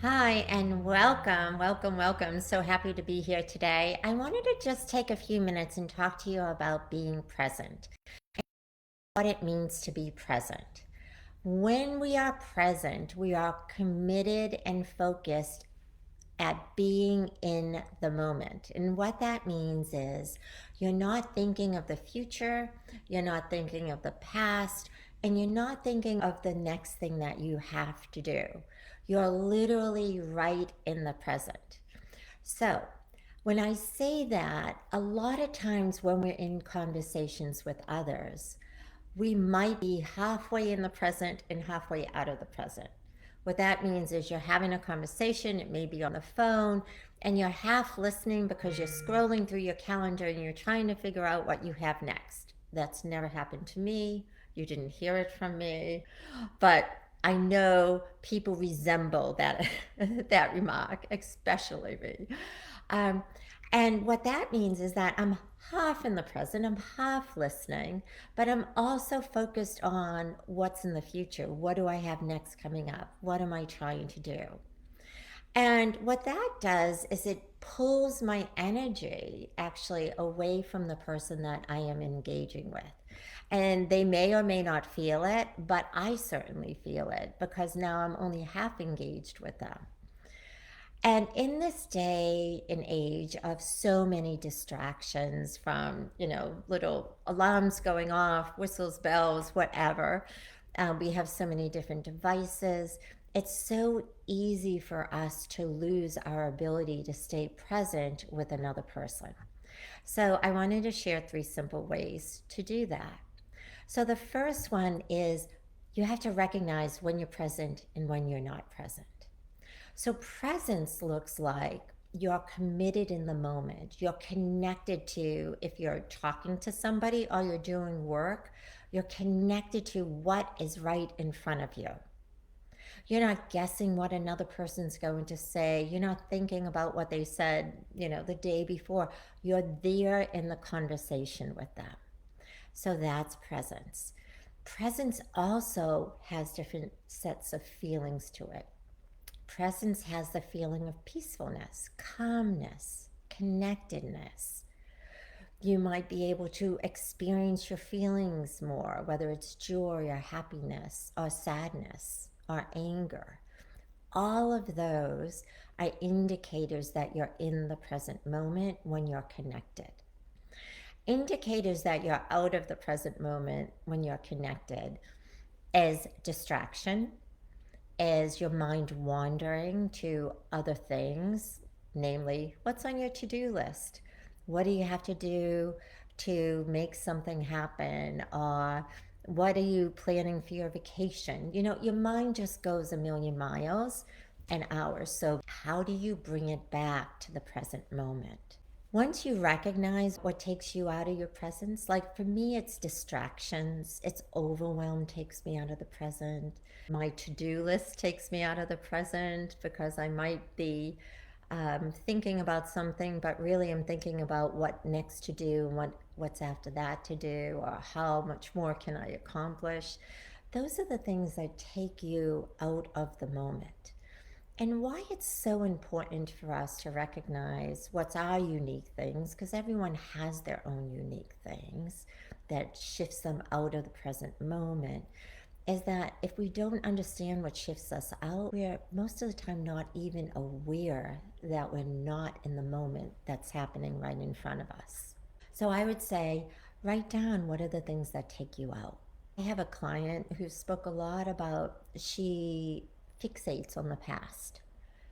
Hi, and welcome, welcome, welcome. So happy to be here today. I wanted to just take a few minutes and talk to you about being present, what it means to be present. When we are present, we are committed and focused at being in the moment. And what that means is you're not thinking of the future, you're not thinking of the past, and you're not thinking of the next thing that you have to do. You're literally right in the present. So, when I say that, a lot of times when we're in conversations with others, we might be halfway in the present and halfway out of the present. What that means is you're having a conversation, it may be on the phone, and you're half listening because you're scrolling through your calendar and you're trying to figure out what you have next. That's never happened to me. You didn't hear it from me. But I know people resemble that that remark, especially me. Um, and what that means is that I'm half in the present, I'm half listening, but I'm also focused on what's in the future. What do I have next coming up? What am I trying to do? And what that does is it pulls my energy actually away from the person that I am engaging with. And they may or may not feel it, but I certainly feel it because now I'm only half engaged with them. And in this day and age of so many distractions from, little alarms going off, whistles, bells, whatever, we have so many different devices. It's so easy for us to lose our ability to stay present with another person. So I wanted to share three simple ways to do that. So the first one is you have to recognize when you're present and when you're not present. So presence looks like you're committed in the moment. You're connected to, if you're talking to somebody or you're doing work, you're connected to what is right in front of you. You're not guessing what another person's going to say. You're not thinking about what they said, the day before. You're there in the conversation with them. So that's presence. Presence also has different sets of feelings to it. Presence has the feeling of peacefulness, calmness, connectedness. You might be able to experience your feelings more, whether it's joy or happiness or sadness or anger. All of those are indicators that you're in the present moment when you're connected. Indicators that you're out of the present moment when you're connected is distraction, is your mind wandering to other things, namely, what's on your to do list? What do you have to do to make something happen? Or what are you planning for your vacation? Your mind just goes a million miles an hour. So, how do you bring it back to the present moment? Once you recognize what takes you out of your presence, like for me, it's distractions, it's overwhelm takes me out of the present. My to do list takes me out of the present because I might be thinking about something, but really I'm thinking about what next to do and what's after that to do, or how much more can I accomplish. Those are the things that take you out of the moment. And why it's so important for us to recognize what's our unique things, because everyone has their own unique things that shifts them out of the present moment, is that if we don't understand what shifts us out, we're most of the time not even aware that we're not in the moment that's happening right in front of us. So I would say, write down what are the things that take you out. I have a client who spoke a lot about she fixates on the past.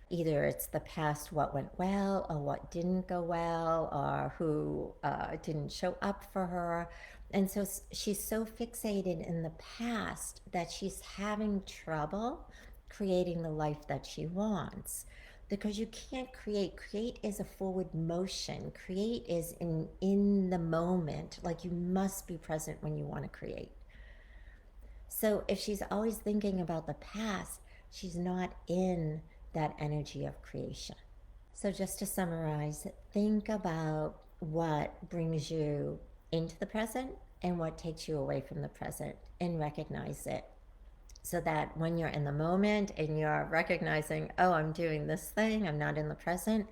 Either it's the past, what went well or what didn't go well, or who didn't show up for her. And so she's so fixated in the past that she's having trouble creating the life that she wants. Because you can't create. Create is a forward motion. Create is in the moment. Like you must be present when you want to create. So if she's always thinking about the past, she's not in that energy of creation. So just to summarize, think about what brings you into the present and what takes you away from the present and recognize it. so that when you're in the moment and you're recognizing, oh, I'm doing this thing, I'm not in the present,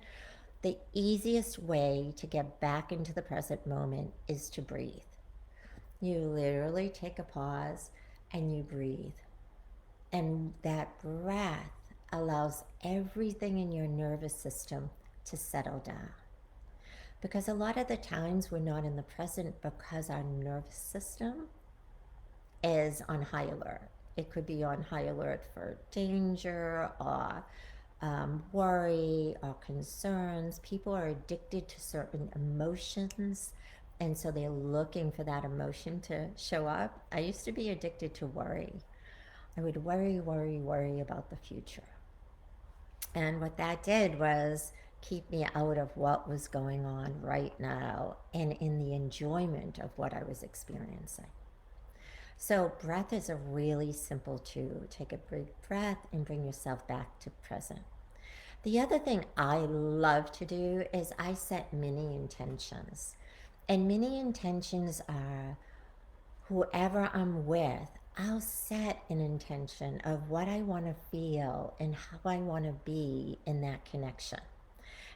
the easiest way to get back into the present moment is to breathe. You literally take a pause and you breathe. And that breath allows everything in your nervous system to settle down. Because a lot of the times we're not in the present because our nervous system is on high alert. It could be on high alert for danger or worry or concerns. People are addicted to certain emotions, and so they're looking for that emotion to show up. I used to be addicted to worry. I would worry about the future. And what that did was keep me out of what was going on right now and in the enjoyment of what I was experiencing. So, breath is a really simple tool. Take a big breath and bring yourself back to present. The other thing I love to do is I set mini intentions. And mini intentions are whoever I'm with, I'll set an intention of what I want to feel and how I want to be in that connection.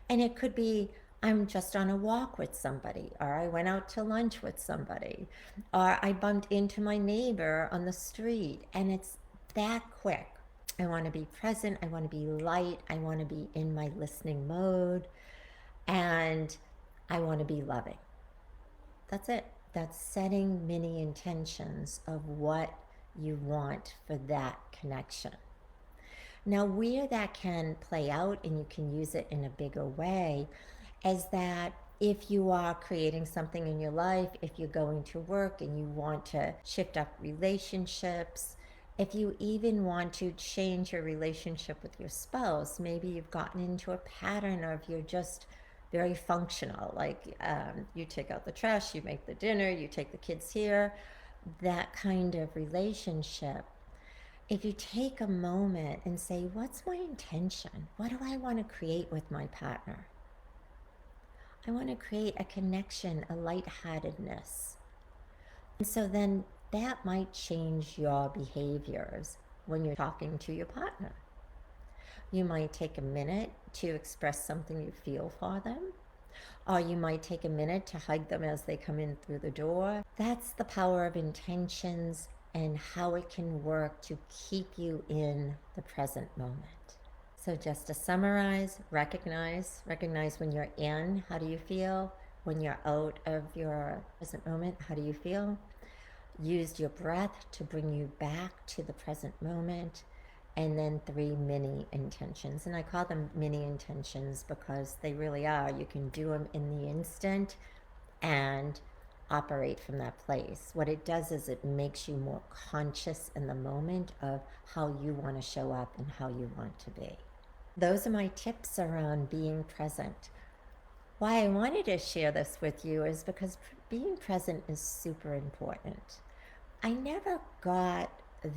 And it could be I'm just on a walk with somebody, or I went out to lunch with somebody, or I bumped into my neighbor on the street, and it's that quick. I want to be present, I want to be light, I want to be in my listening mode, and I want to be loving. That's it. That's setting mini intentions of what you want for that connection. Now, where that can play out and you can use it in a bigger way is that if you are creating something in your life, if you're going to work and you want to shift up relationships, if you even want to change your relationship with your spouse, maybe you've gotten into a pattern of you're just very functional, like you take out the trash, you make the dinner, you take the kids here, that kind of relationship. If you take a moment and say, what's my intention? What do I want to create with my partner? I want to create a connection, a lightheartedness. And so then that might change your behaviors when you're talking to your partner. You might take a minute to express something you feel for them, or you might take a minute to hug them as they come in through the door. That's the power of intentions and how it can work to keep you in the present moment. So just to summarize, recognize when you're in, how do you feel? When you're out of your present moment, how do you feel? Use your breath to bring you back to the present moment. And then 3 mini intentions. And I call them mini intentions because they really are. You can do them in the instant and operate from that place. What it does is it makes you more conscious in the moment of how you want to show up and how you want to be. Those are my tips around being present. Why I wanted to share this with you is because being present is super important. I never got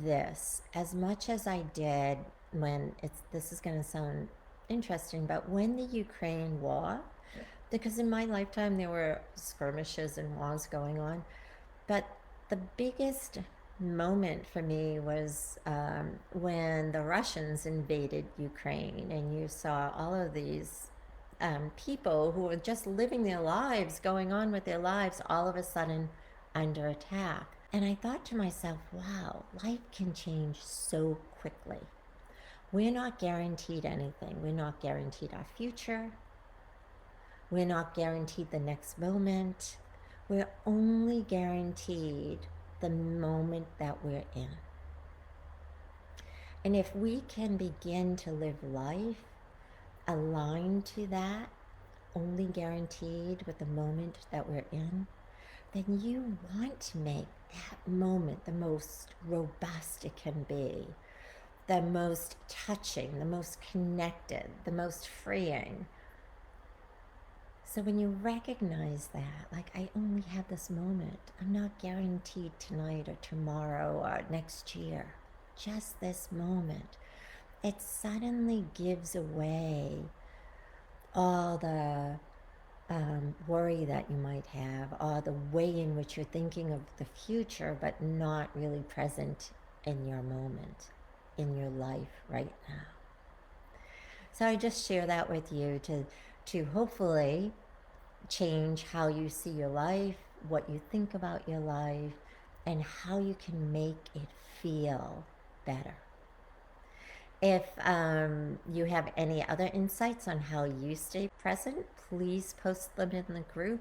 this as much as I did when this is going to sound interesting, but when the Ukraine war, because in my lifetime there were skirmishes and wars going on, but the biggest moment for me was when the Russians invaded Ukraine, and you saw all of these people who were just living their lives, going on with their lives, all of a sudden under attack. And I thought to myself, wow, life can change so quickly. We're not guaranteed anything. We're not guaranteed our future. We're not guaranteed the next moment. We're only guaranteed the moment that we're in. And if we can begin to live life aligned to that, only guaranteed with the moment that we're in, then you want to make that moment the most robust it can be, the most touching, the most connected, the most freeing. So when you recognize that, like, I only have this moment, I'm not guaranteed tonight or tomorrow or next year, just this moment, it suddenly gives away all the worry that you might have, or the way in which you're thinking of the future but not really present in your moment, in your life right now. So I just share that with you to hopefully change how you see your life, what you think about your life, and how you can make it feel better. If you have any other insights on how you stay present, please post them in the group.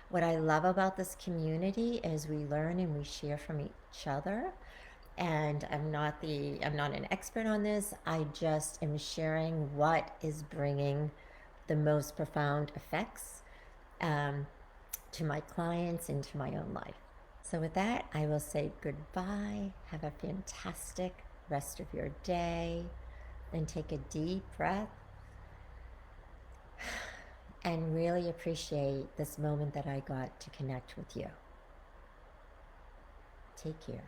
What I love about this community is we learn and we share from each other. And I'm not an expert on this. I just am sharing what is bringing the most profound effects um, to my clients and to my own life. So with that, I will say goodbye. Have a fantastic rest of your day. Then take a deep breath and really appreciate this moment that I got to connect with you. Take care.